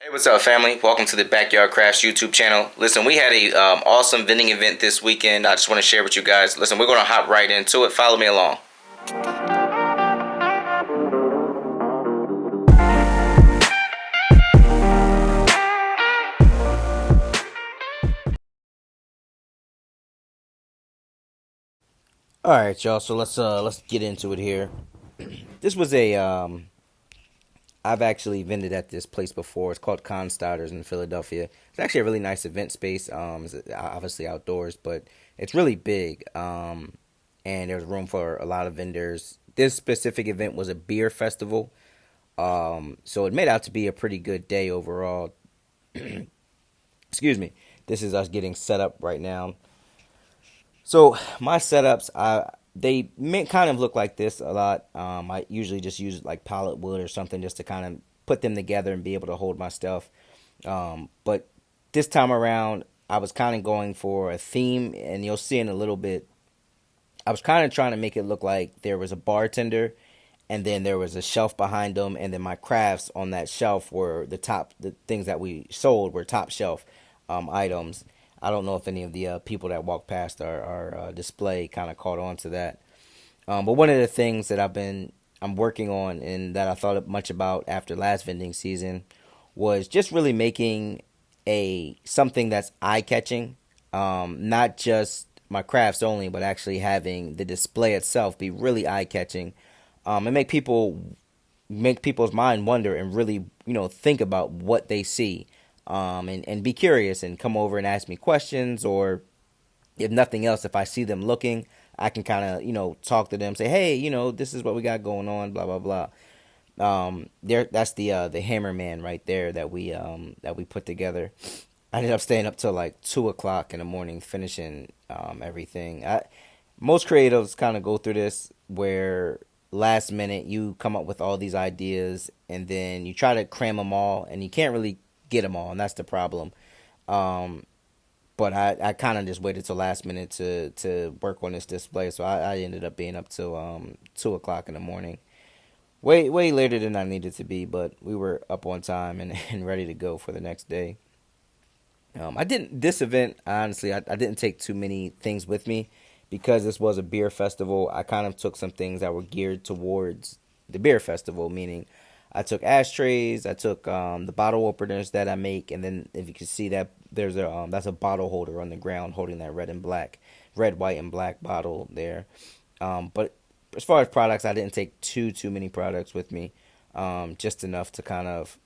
Hey, what's up, family? Welcome to the Backyard Crafts YouTube channel. Listen, we had a awesome vending event this weekend. I just want to share with you guys. Listen, we're going to hop right into it. Follow me along. All right, y'all. So let's get into it here. This was a I've actually vended at this place before. It's called Constarters in Philadelphia. It's actually a really nice event space. It's obviously outdoors, but it's really big. And there's room for a lot of vendors. This specific event was a beer festival. So it made out to be a pretty good day overall. Excuse me. This is us getting set up right now. So my setups, kind of look like this a lot. I usually just use like pallet wood or something just to kind of put them together and be able to hold my stuff. But this time around, I was kind of going for a theme, and you'll see in a little bit. I was kind of trying to make it look like there was a bartender, and then there was a shelf behind them, and then my crafts on that shelf were the things that we sold were top shelf items. I don't know if any of the people that walked past our display kind of caught on to that. But one of the things that I'm working on and that I thought much about after last vending season was just really making a something that's eye catching, not just my crafts only, but actually having the display itself be really eye catching, and make people's mind wonder and really think about what they see, and be curious and come over and ask me questions, or if nothing else, if I see them looking, I can kind of talk to them, say, hey, this is what we got going on, blah blah blah. There, that's the hammer man right there that we put together. I ended up staying up till like 2 o'clock in the morning finishing everything. Most creatives kind of go through this where last minute you come up with all these ideas and then you try to cram them all and you can't really get them all, and that's the problem. Um, but I kind of just waited till last minute to work on this display, so I ended up being up till 2 o'clock in the morning. Way later than I needed to be, but we were up on time and, and ready to go for the next day. I didn't this event honestly. I didn't take too many things with me because this was a beer festival. I kind of took some things that were geared towards the beer festival, meaning I took ashtrays, I took the bottle openers that I make, and then if you can see that there's a that's a bottle holder on the ground holding that red, white, and black bottle there. But as far as products, I didn't take too many products with me, just enough to kind of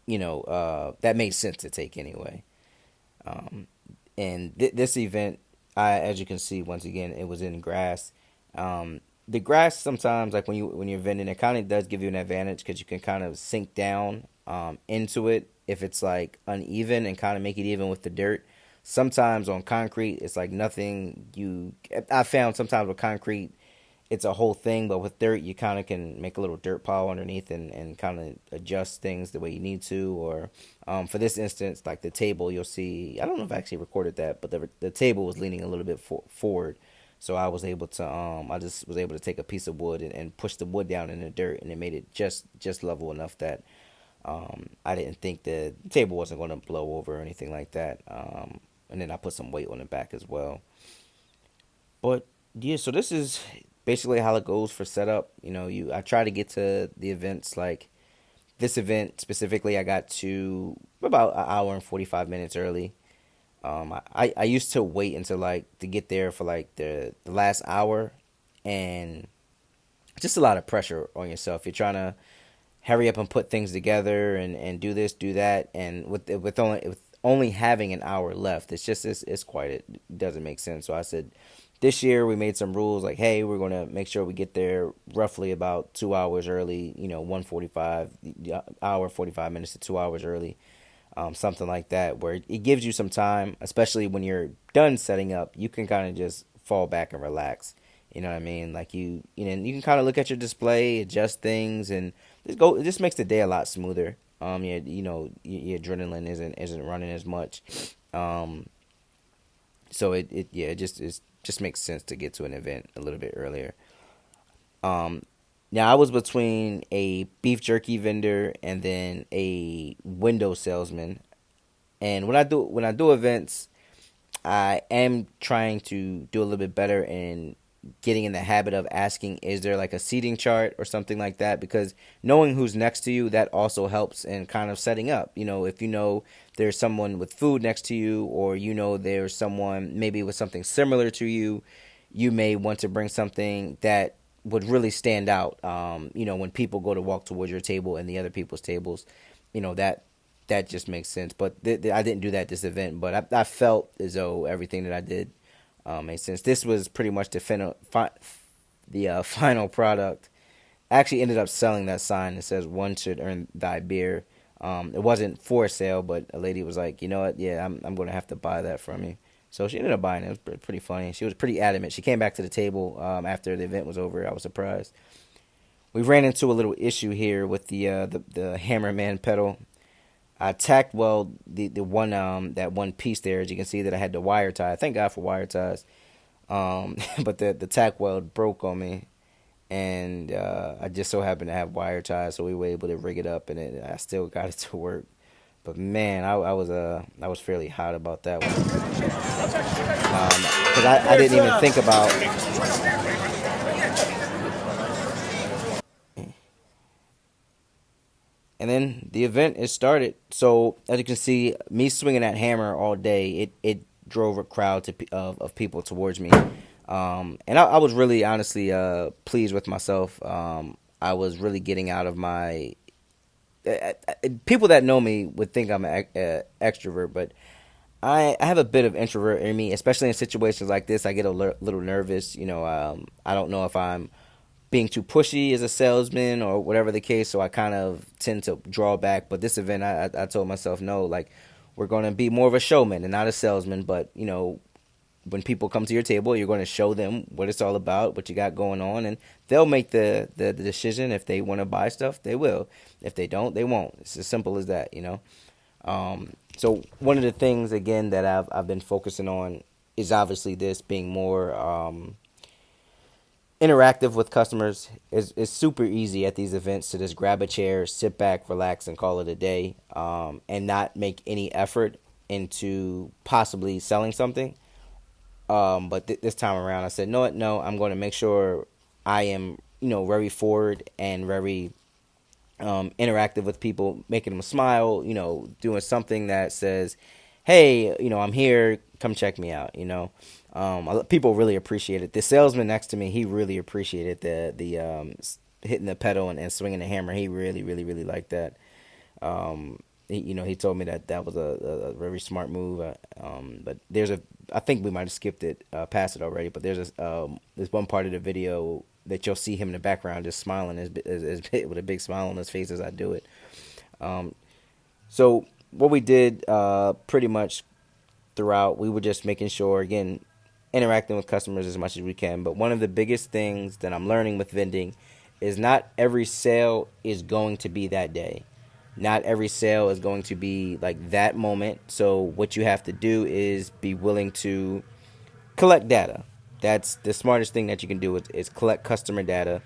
that made sense to take anyway. Um, and this event, as you can see, once again, it was in grass. The grass sometimes, like when you're vending, it kind of does give you an advantage because you can kind of sink down into it if it's like uneven and kind of make it even with the dirt. Sometimes on concrete, it's like nothing. I found sometimes with concrete, it's a whole thing, but with dirt, you kind of can make a little dirt pile underneath and kind of adjust things the way you need to. Or for this instance, like the table, you'll see. I don't know if I actually recorded that, but the table was leaning a little bit forward, so I just was able to take a piece of wood and push the wood down in the dirt, and it made it just level enough that I didn't think the table wasn't going to blow over or anything like that. And then I put some weight on the back as well. But yeah, so this is basically how it goes for setup. I try to get to the events like this event specifically. I got to about an hour and 45 minutes early. I used to wait until like to get there for like the last hour, and just a lot of pressure on yourself. You're trying to hurry up and put things together and do this, do that, and with only having an hour left, it's quite it doesn't make sense. So I said, this year we made some rules like, hey, we're gonna make sure we get there roughly about 2 hours early. 1:45 hour 45 minutes to 2 hours early, something like that, where it gives you some time, especially when you're done setting up. You can kind of just fall back and relax. You know what I mean? Like you can kind of look at your display, adjust things, and just go. It just makes the day a lot smoother. Your adrenaline isn't running as much. Um, so it just makes sense to get to an event a little bit earlier. Um, Now I was between a beef jerky vendor and then a window salesman. And when I do events, I am trying to do a little bit better in getting in the habit of asking, is there like a seating chart or something like that? Because knowing who's next to you, that also helps in kind of setting up. If you know there's someone with food next to you, or there's someone maybe with something similar to you, you may want to bring something that would really stand out. When people go to walk towards your table and the other people's tables, that just makes sense. But I didn't do that this event, but I felt as though everything that I did made sense. This was pretty much the final product. I actually ended up selling that sign that says "One should earn thy beer." It wasn't for sale, but a lady was like, "You know what? Yeah, I'm going to have to buy that from you." So she ended up buying it. It was pretty funny. She was pretty adamant. She came back to the table after the event was over. I was surprised. We ran into a little issue here with the Hammerman pedal. I tacked weld the one that one piece there. As you can see that I had the wire tie. Thank God for wire ties. But the tack weld broke on me, and I just so happened to have wire ties, so we were able to rig it up, and I still got it to work. But man, I was fairly hot about that one because I didn't even think about. And then the event is started. So as you can see, me swinging that hammer all day, it drove a crowd of people towards me. And I was really honestly pleased with myself. I was really getting out of my. People that know me would think I'm an extrovert, but I have a bit of introvert in me, especially in situations like this. I get a little nervous. I don't know if I'm being too pushy as a salesman or whatever the case. So I kind of tend to draw back. But this event, I told myself, no, like we're going to be more of a showman and not a salesman. But when people come to your table, you're going to show them what it's all about, what you got going on, and they'll make the decision. If they want to buy stuff, they will. If they don't, they won't. It's as simple as that. So one of the things again that I've been focusing on is obviously this being more interactive with customers. Is super easy at these events to just grab a chair, sit back, relax, and call it a day, and not make any effort into possibly selling something. But this time around, I said, no, no, I'm going to make sure I am, very forward and very interactive with people, making them smile, doing something that says, hey, I'm here, come check me out, people really appreciate it. The salesman next to me, he really appreciated the hitting the pedal and swinging the hammer. He really, really, really liked that. He told me that was a very smart move. But I think we might have skipped it, past it already. But there's one part of the video that you'll see him in the background just smiling with a big smile on his face as I do it. So what we did, pretty much throughout, we were just making sure, again, interacting with customers as much as we can. But one of the biggest things that I'm learning with vending is not every sale is going to be that day. Not every sale is going to be like that moment. So what you have to do is be willing to collect data. That's the smartest thing that you can do is collect customer data.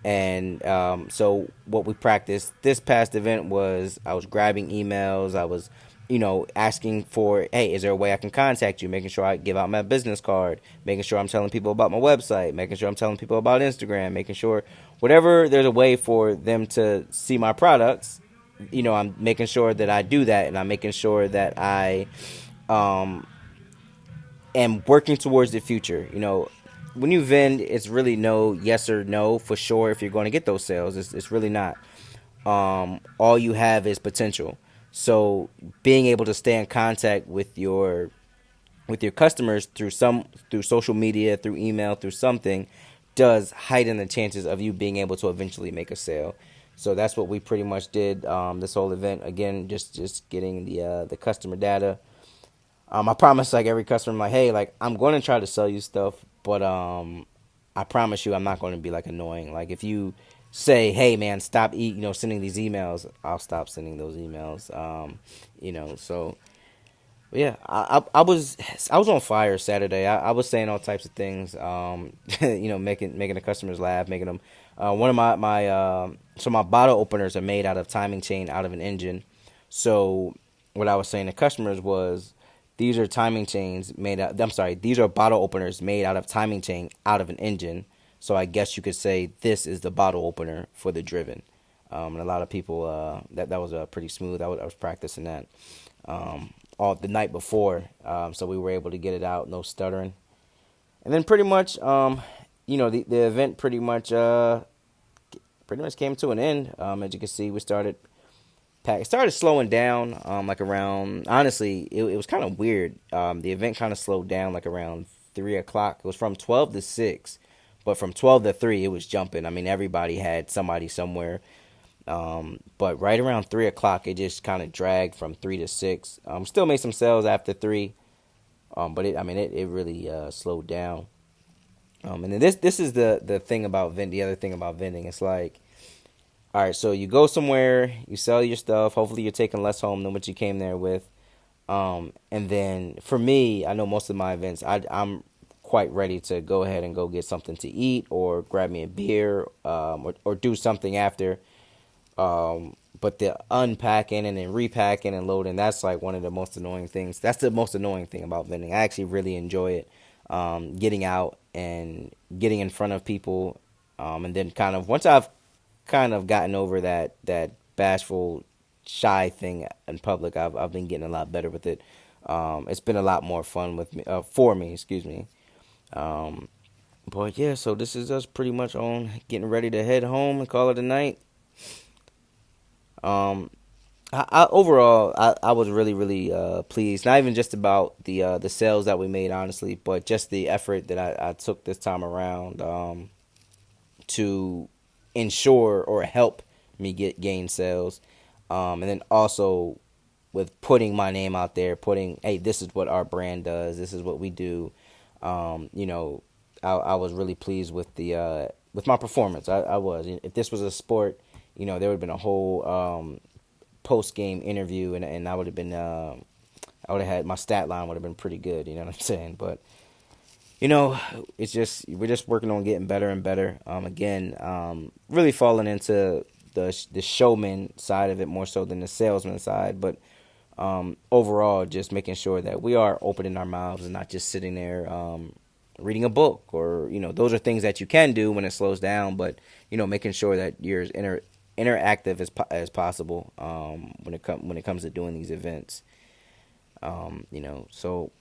And so what we practiced this past event was I was grabbing emails. I was, asking for, hey, is there a way I can contact you? Making sure I give out my business card. Making sure I'm telling people about my website. Making sure I'm telling people about Instagram. Making sure whatever there's a way for them to see my products, I'm making sure that I do that. And I'm making sure that I am working towards the future. When you vend, it's really no yes or no for sure if you're going to get those sales. It's really not. All you have is potential. So being able to stay in contact with your customers through social media, through email, through something, does heighten the chances of you being able to eventually make a sale. So that's what we pretty much did, this whole event. Again, just getting the customer data. I promise, like, every customer, I'm like, hey, like, I'm going to try to sell you stuff, but I promise you I'm not going to be, like, annoying. Like, if you say, hey, man, stop sending these emails, I'll stop sending those emails. So yeah, I was on fire Saturday. I was saying all types of things, making the customers laugh, making them One of so my bottle openers are made out of timing chain out of an engine. So what I was saying to customers was, these are timing chains made out. I'm sorry, these are bottle openers made out of timing chain out of an engine. So I guess you could say this is the bottle opener for the Driven. And a lot of people, that was pretty smooth. I was practicing that all the night before, so we were able to get it out, no stuttering. And then pretty much, the event pretty much came to an end. As you can see, it started slowing down, like around, honestly, it was kind of weird. The event kind of slowed down like around 3 o'clock. It was from 12 to 6, but from 12 to 3, it was jumping. I mean, everybody had somebody somewhere. But right around 3 o'clock, it just kind of dragged from 3 to 6. Still made some sales after 3. But it really slowed down. And then this is the thing about the other thing about vending. It's like, all right, so you go somewhere, you sell your stuff. Hopefully, you're taking less home than what you came there with. And then for me, I know most of my events, I'm quite ready to go ahead and go get something to eat or grab me a beer, or do something after. But the unpacking and then repacking and loading, that's like one of the most annoying things. That's the most annoying thing about vending. I actually really enjoy it. Getting out and getting in front of people. And then kind of, once I've kind of gotten over that bashful, shy thing in public, I've been getting a lot better with it. It's been a lot more fun with me, for me, excuse me. Um, but yeah, so this is us pretty much on getting ready to head home and call it a night. Um, overall, I was really really pleased. Not even just about the sales that we made, honestly, but just the effort that I took this time around, to ensure or help me gain sales, and then also with putting my name out there, putting, hey, this is what our brand does, this is what we do. You know, I was really pleased with my performance. I was. If this was a sport, there would have been a whole post game interview, and I would have been, I would have had, my stat line would have been pretty good. You know what I'm saying? But it's just, we're just working on getting better and better. Again, really falling into the showman side of it more so than the salesman side, but overall, just making sure that we are opening our mouths and not just sitting there, reading a book, or those are things that you can do when it slows down, but making sure that you're as interactive as possible, when it comes to doing these events. So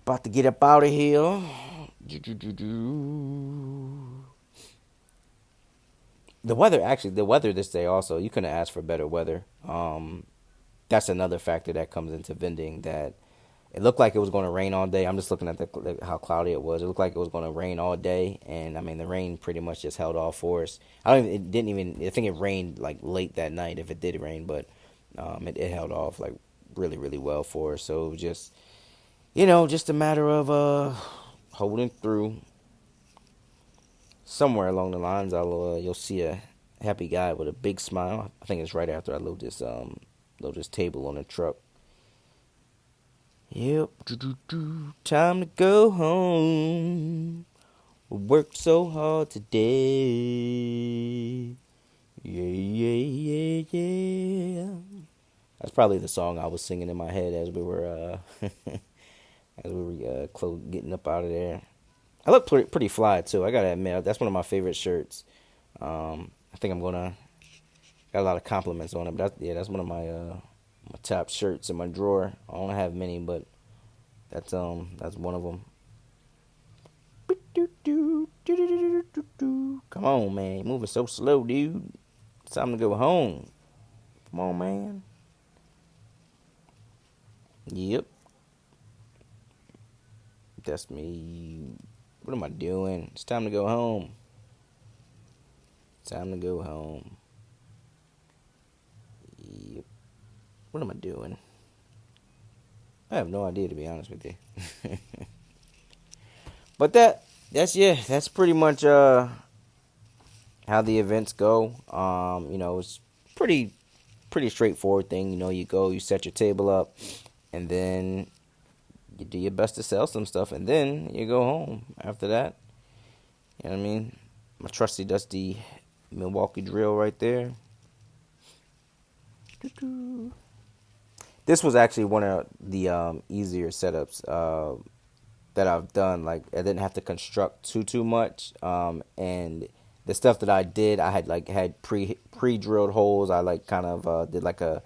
about to get up out of here. The weather this day also, you couldn't ask for better weather. That's another factor that comes into vending, that it looked like it was going to rain all day. I'm just looking at how cloudy it was. It looked like it was going to rain all day, and I mean the rain pretty much just held off for us. It didn't even. I think it rained like late that night, if it did rain, but it held off like really really well for us. So it was just a matter of holding through. Somewhere along the lines, you'll see a happy guy with a big smile. I think it's right after I load this table on the truck. Yep. Time to go home. We worked so hard today. Yeah, yeah, yeah, yeah. That's probably the song I was singing in my head as we were getting up out of there. I look pretty fly too. I gotta admit, that's one of my favorite shirts. I think I'm gonna got a lot of compliments on it, but that's one of my top shirts in my drawer. I don't have many, but that's one of them. Come on, man, you're moving so slow, dude. It's time to go home. Come on, man. Yep, that's me. What am I doing? It's time to go home. It's time to go home. Yep. What am I doing? I have no idea, to be honest with you. But that's pretty much how the events go. It's pretty straightforward thing. You go, you set your table up, and then you do your best to sell some stuff, and then you go home after that. You know what I mean? my trusty dusty Milwaukee drill right there. This was actually one of the easier setups that I've done. Like I didn't have to construct too much, and the stuff that I did, I had pre drilled holes. I like kind of did a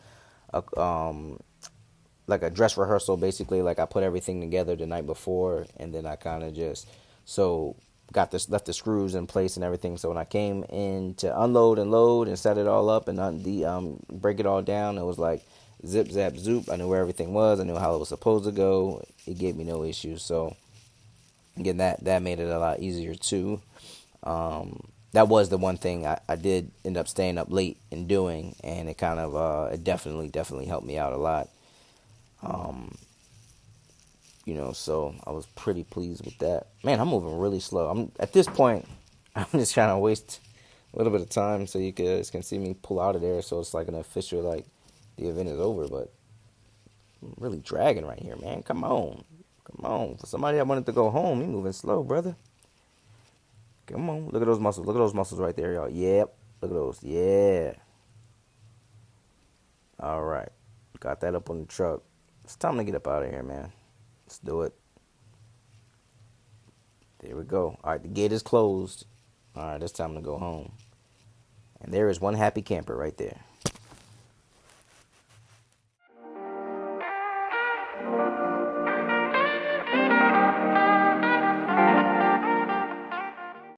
like a dress rehearsal basically. Like I put everything together the night before, and then I kind of just so got this left the screws in place and everything. So when I came in to unload and load and set it all up and break it all down, it was like zip zap zoop. I knew where everything was. I knew how it was supposed to go. It gave me no issues. So again, that made it a lot easier too. That was the one thing I did end up staying up late and doing, and it kind of it definitely helped me out a lot. Um, so I was pretty pleased with that. Man, I'm moving really slow. I'm at this point. I'm just trying to waste a little bit of time so you guys can see me pull out of there. So it's like an official like the event is over. But I'm really dragging right here, man. Come on. For somebody that wanted to go home, you moving slow, brother. Come on, look at those muscles. Look at those muscles right there, y'all. Yep, look at those. Yeah. All right, got that up on the truck. It's time to get up out of here, man. Let's do it. There we go. All right, the gate is closed. All right, it's time to go home. And there is one happy camper right there.